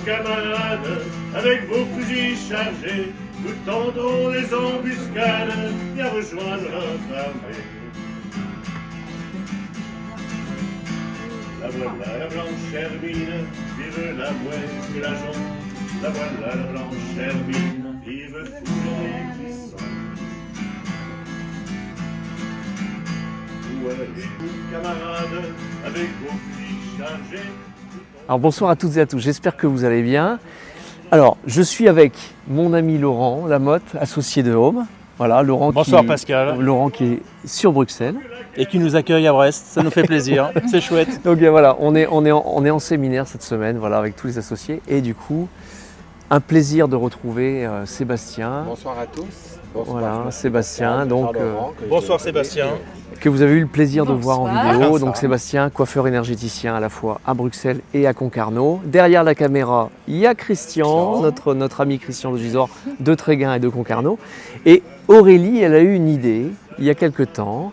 camarades, avec vos fusils chargés, nous tentons les embuscades, viens rejoindre notre armée. La voilà la blanche hermine, vive la mouette et la jonque. La voilà la blanche hermine, vive Fournet qui sent. Où allez-vous, camarades, avec vos fusils chargés? Alors bonsoir à toutes et à tous, j'espère que vous allez bien. Alors je suis avec mon ami Laurent Lamotte, associé de Home. Voilà, Laurent. Bonsoir Pascal. Laurent qui est sur Bruxelles. Et qui nous accueille à Brest, ça nous fait plaisir, c'est chouette. Donc voilà, on est en séminaire cette semaine, voilà, avec tous les associés. Et du coup, un plaisir de retrouver Sébastien. Bonsoir à tous. Bonsoir, voilà, Sébastien. Donc, bonsoir Sébastien. Que vous avez eu le plaisir de voir en vidéo. Bonsoir. Donc Sébastien, coiffeur énergéticien à la fois à Bruxelles et à Concarneau. Derrière la caméra, il y a Christian, notre ami Christian de Gisors, de Tréguin et de Concarneau. Et Aurélie, elle a eu une idée il y a quelque temps,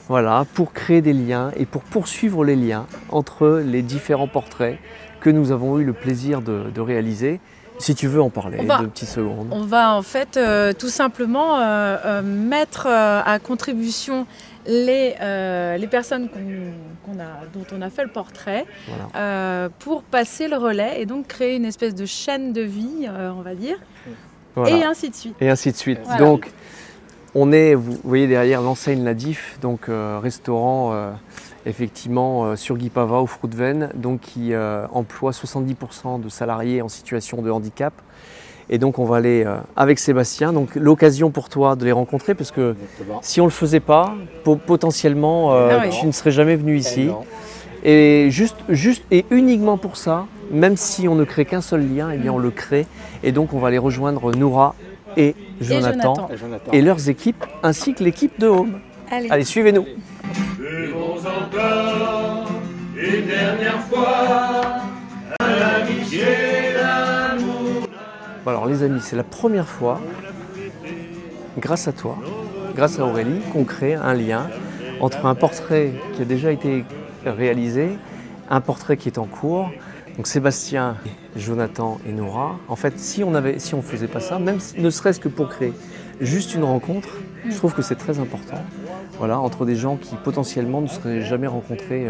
voilà, pour créer des liens et pour poursuivre les liens entre les différents portraits que nous avons eu le plaisir de réaliser. Si tu veux en parler, 2 petites secondes. On va en fait tout simplement mettre à contribution les personnes dont on a fait le portrait, voilà, pour passer le relais et donc créer une espèce de chaîne de vie, on va dire, voilà, et ainsi de suite. Et ainsi de suite. Voilà. Donc, on est, vous voyez derrière l'enseigne La Diff, donc restaurant effectivement sur Guy Pava au Fruitven, donc qui emploie 70% de salariés en situation de handicap. Et donc on va aller avec Sébastien, donc l'occasion pour toi de les rencontrer, parce que si on ne le faisait pas, potentiellement tu ne serais jamais venu ici. Et juste et uniquement pour ça, même si on ne crée qu'un seul lien, eh bien on le crée. Et donc on va aller rejoindre Noura et Jonathan et leurs équipes, ainsi que l'équipe de Home. Allez, suivez-nous. Buvons encore une dernière fois à l'amitié, l'amour. Bon, alors les amis, c'est la première fois, grâce à toi, grâce à Aurélie, qu'on crée un lien entre un portrait qui a déjà été réalisé, un portrait qui est en cours. Donc Sébastien, Jonathan et Noura. En fait, si on ne faisait pas ça, même ne serait-ce que pour créer juste une rencontre, je trouve que c'est très important. Voilà, entre des gens qui potentiellement ne seraient jamais rencontrés.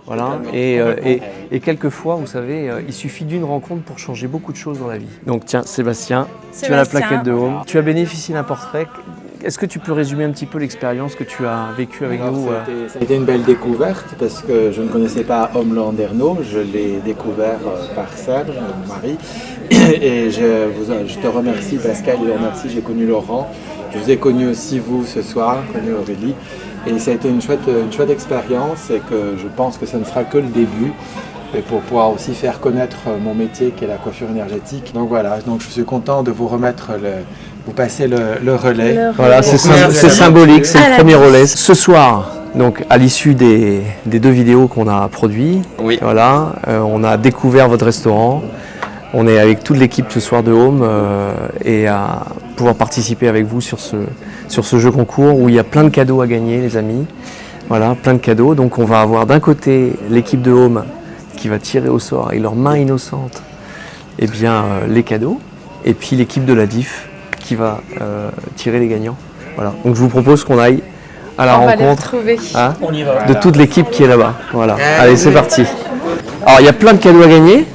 Voilà. Et quelquefois, vous savez, il suffit d'une rencontre pour changer beaucoup de choses dans la vie. Donc tiens, Sébastien, tu as la plaquette de Home. Tu as bénéficié d'un portrait. Est-ce que tu peux résumer un petit peu l'expérience que tu as vécue avec nous? Ça a été une belle découverte parce que je ne connaissais pas Home Landerneau. Je l'ai découvert par Serge, mon mari. Et je te remercie Pascal, je te remercie, j'ai connu Laurent. Je vous ai connu aussi vous ce soir, connu Aurélie. Et ça a été une chouette expérience et que je pense que ça ne sera que le début. Et pour pouvoir aussi faire connaître mon métier qui est la coiffure énergétique. Donc voilà, donc je suis content de vous remettre vous passer le relais. Voilà, c'est symbolique, c'est le premier relais. Ce soir, donc à l'issue des 2 vidéos qu'on a produites, voilà, on a découvert votre restaurant. On est avec toute l'équipe ce soir de Home et à pouvoir participer avec vous sur ce jeu concours où il y a plein de cadeaux à gagner, les amis. Voilà, plein de cadeaux. Donc on va avoir d'un côté l'équipe de Home qui va tirer au sort avec leurs mains innocentes les cadeaux, et puis l'équipe de la Diff qui va tirer les gagnants. Voilà. Donc je vous propose qu'on aille à la rencontre de toute l'équipe qui est là-bas. Voilà. Allez, c'est parti. Alors il y a plein de cadeaux à gagner.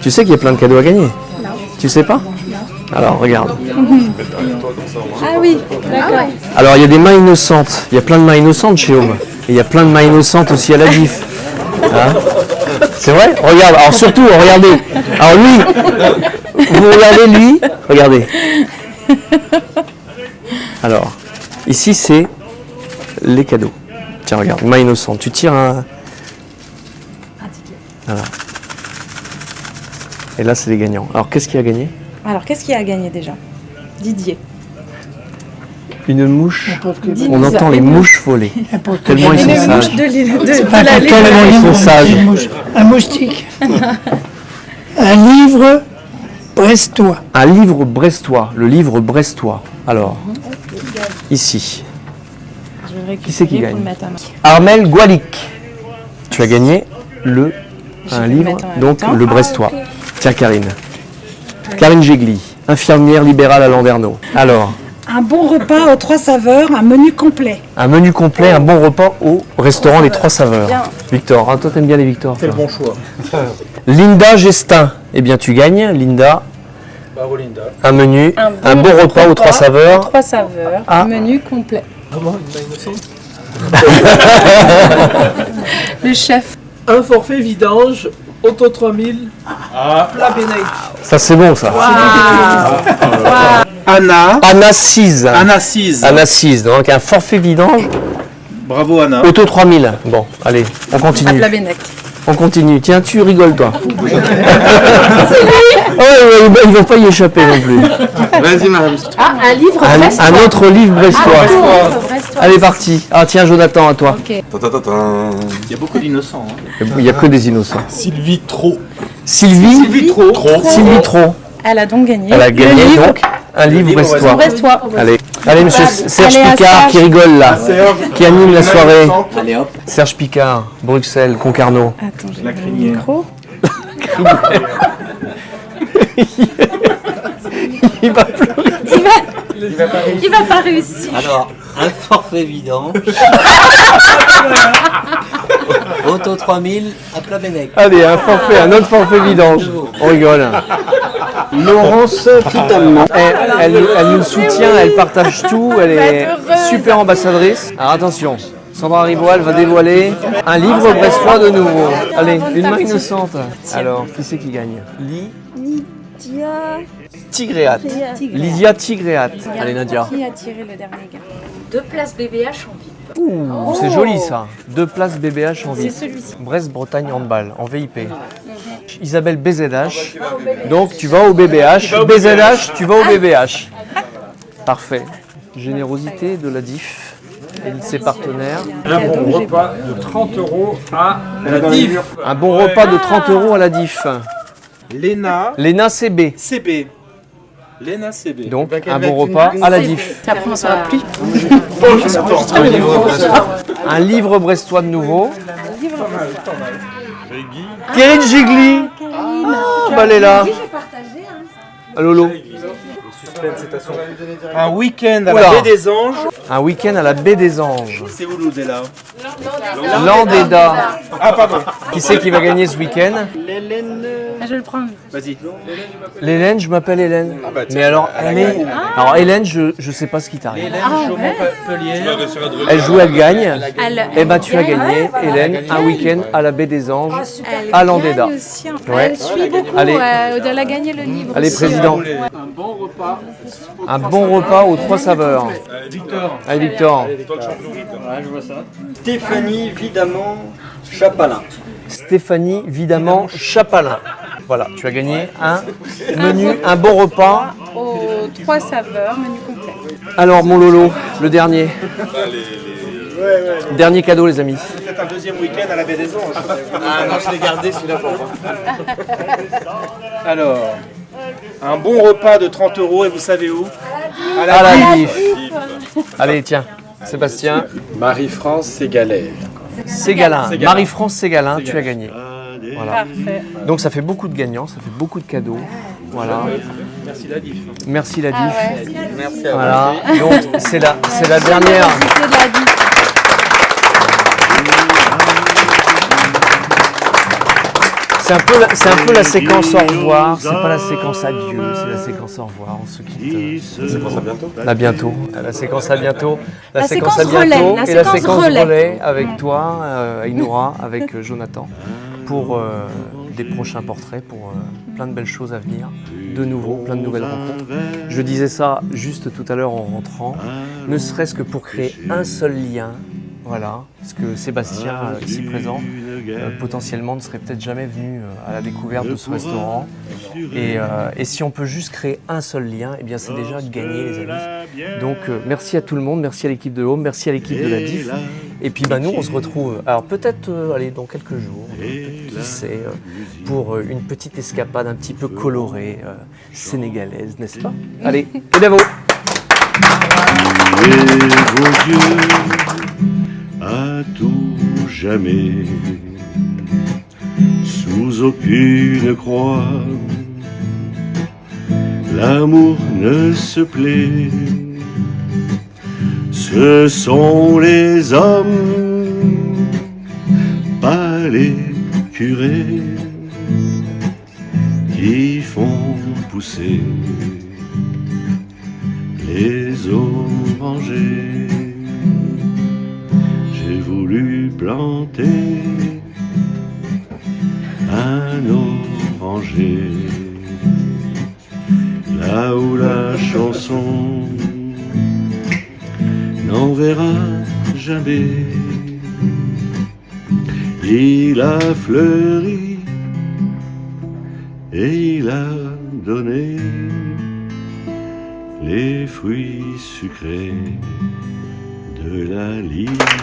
Tu sais qu'il y a plein de cadeaux à gagner? Non. Tu sais pas? Non. Alors regarde. Ah oui, d'accord. Alors il y a des mains innocentes. Il y a plein de mains innocentes chez Home. Et il y a plein de mains innocentes aussi à la Diff. Hein? C'est vrai? Regarde, alors surtout, regardez. Alors lui, vous regardez lui, regardez. Alors, ici c'est les cadeaux. Tiens, regarde, main innocente. Tu tires un ticket. Voilà. Et là, c'est les gagnants. Alors, qu'est-ce qu'il y a gagné? Alors, qu'est-ce qu'il y a à gagner déjà? Didier. Une mouche. On entend les mouches voler. Tellement ils sont sages. Tellement ils sont sages. Un moustique. Un livre brestois. Un livre brestois. Le livre brestois. Alors, ici. Qui c'est qui gagne? Armel Gualic. Tu as gagné un livre, donc le brestois. Tiens, Karine. Karine Gégli, infirmière libérale à Landerneau. Alors, Un bon repas aux 3 saveurs, un menu complet. un menu complet, un bon repas au restaurant Les Trois Saveurs. Victor, hein, toi t'aimes bien les Victor. C'est le toi. bon choix. Linda Gestin, eh bien tu gagnes, Linda. Bravo Linda. Un menu, un bon repas aux Trois Saveurs. 3 saveurs, Ah. menu complet. Comment une innocente? Le chef. Un forfait vidange, auto 3000, plat bénéfique. Ça c'est bon ça. Anna. Anna 6. Anna 6. Anna 6, donc un forfait vidange, Bravo Anna. auto 3000. Bon, allez, on continue. La Bénec. On continue. Tiens, tu rigoles toi. Ouais, il ne va pas y échapper non plus. Vas-y madame. Ah, un livre Un autre livre brestois. brestois. Allez, parti. Ah tiens, Jonathan, à toi. Il y a beaucoup d'innocents. Hein. Il n'y a que des innocents. Sylvie Trop. Sylvie Trop. Sylvie Trop. Elle a donc gagné. Elle a gagné le livre donc un livre brestois. brestois. Allez, monsieur Serge Allez, à Picard Serge. qui rigole là, qui anime la soirée. Allez hop. Serge Picard, Bruxelles, Concarneau. Attends, j'ai La le crinière. micro. Il va pleurer. Il va pas réussir. Alors, un forfait vidange. Auto 3000 à plat Bénec. Allez, un forfait, un autre forfait vidange. On rigole. Laurence Foutallement. Elle nous soutient, elle partage tout, elle est super ambassadrice. Alors attention, Sandra Riboal va dévoiler un livre brestois de nouveau. Allez, une main innocente. Alors, qui c'est qui gagne Tigréat. Lydia Tigréat. Allez, Nadia. Qui a tiré le dernier gars 2 places BBH en VIP. Ouh, c'est joli ça. 2 places BBH en C'est vie. celui-ci. Brest-Bretagne Handball, en VIP. Isabelle BZH. Donc tu vas au BBH. BZH, tu vas au BBH. Parfait. Générosité de la DIF et de ses partenaires. Un bon repas de 30 € à la DIF. Un bon repas de 30 € à la DIF. Léna Léna CB. CB. Léna CB. Donc un bon repas à la DIF. Après, on ne saura plus. Un livre brestois de nouveau. Karine Gigli. Bah elle est là. Ah, Lolo. Un week-end à Oula. la Baie des Anges. Un week-end à la Baie des Anges. C'est où l'Oudéla? Landéda. Ah pardon. Qui c'est qui va gagner ce week-end? Ah, je le prends. Vas-y. L'Hélène, je m'appelle Hélène. Mais alors, elle est... Alors Hélène, je sais pas ce qui t'arrive. Elle joue, elle gagne. Eh ben tu as gagné, Hélène, un week-end à la Baie des Anges, à Landéda. Ouais. Elle suit beaucoup. Allez. Elle a gagné le livre. Allez, aussi. président. Un bon repas aux 3 saveurs. Allez, Victor. Stéphanie Vidamant Chapalin. Stéphanie Vidamant Chapalin. Voilà, tu as gagné un menu, un bon repas. Aux 3 saveurs, menu complet. Alors, mon Lolo, le dernier. Dernier cadeau, les amis. Peut-être un deuxième week-end à la Baie des Anges. Ah non, je l'ai gardé celui-là pour moi. Alors, un bon repas de 30 € et vous savez où? À la DIF. Allez, tiens, Sébastien. Marie-France Ségalère. Ségalin. Marie-France Ségalin, tu as gagné. Voilà. Parfait. Donc ça fait beaucoup de gagnants, ça fait beaucoup de cadeaux. Voilà. Merci la DIF. Merci la DIF. Merci à vous. Voilà. Donc c'est la dernière. C'est de la vie. C'est un peu la séquence au revoir. C'est pas la séquence adieu, c'est la séquence au revoir. On se quitte. La séquence à bientôt. À bientôt. La séquence à bientôt. La séquence à séquence relais, bientôt. la Et la séquence séquence relais. relais avec toi, Ainhoura, avec Jonathan, pour des prochains portraits, pour plein de belles choses à venir. De nouveau, plein de nouvelles rencontres. Je disais ça juste tout à l'heure en rentrant, ne serait-ce que pour créer un seul lien. Voilà, parce que Sébastien, ici présent, potentiellement ne serait peut-être jamais venu à la découverte de ce restaurant. Et si on peut juste créer un seul lien, eh bien c'est déjà gagné, les amis. Donc merci à tout le monde, merci à l'équipe de Home, merci à l'équipe de la DIF. Et puis nous, on se retrouve, alors peut-être dans quelques jours, qui sait, pour une petite escapade un petit peu colorée, sénégalaise, n'est-ce pas? Allez, et bravo! Ouvrez vos yeux à tout jamais sous aucune croix. L'amour ne se plaît, ce sont les hommes, pas les curés, qui font pousser les orangers. J'ai voulu planter un oranger là où la chanson n'en verra jamais. Il a fleuri et il a donné les fruits sucrés de la liberté.